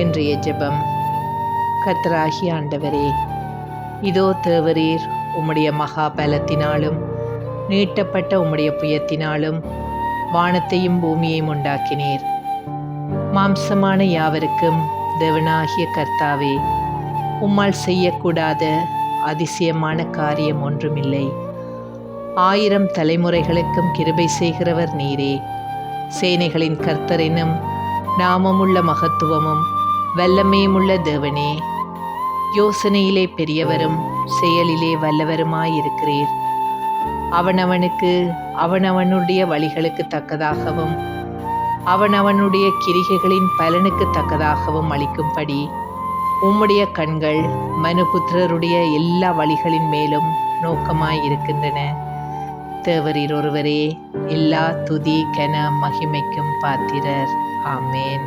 இன்றைய ஜெபம். கர்த்தராகிய ஆண்டவரே, இதோ தேவரீர் உம்முடைய மகா பலத்தினாலும் நீட்டப்பட்ட உம்முடைய புயத்தினாலும் வானத்தையும் பூமியையும் உண்டாக்கினீர். மாம்சமான யாவருக்கும் தேவனாகிய கர்த்தாவே, உம்மால் செய்யக்கூடாத அதிசயமான காரியம் ஒன்றுமில்லை. 1000 தலைமுறைகளுக்கும் கிருபை செய்கிறவர் நீரே. சேனைகளின் கர்த்தரினும் நாமமுள்ள மகத்துவமும் வல்லமையுமுள்ள தேவனே, யோசனையிலே பெரியவரும் செயலிலே வல்லவருமாயிருக்கிறீர். அவனவனுக்கு அவனவனுடைய வழிகளுக்கு தக்கதாகவும் அவனவனுடைய கிரிகைகளின் பலனுக்கு தக்கதாகவும் அளிக்கும்படி உம்முடைய கண்கள் மனுபுத்திரருடைய எல்லா வழிகளின் மேலும் நோக்கமாயிருக்கின்றன. தேவரீர் ஒருவரே எல்லா துதி கன மகிமைக்கும் பாத்திரர். ஆமேன்.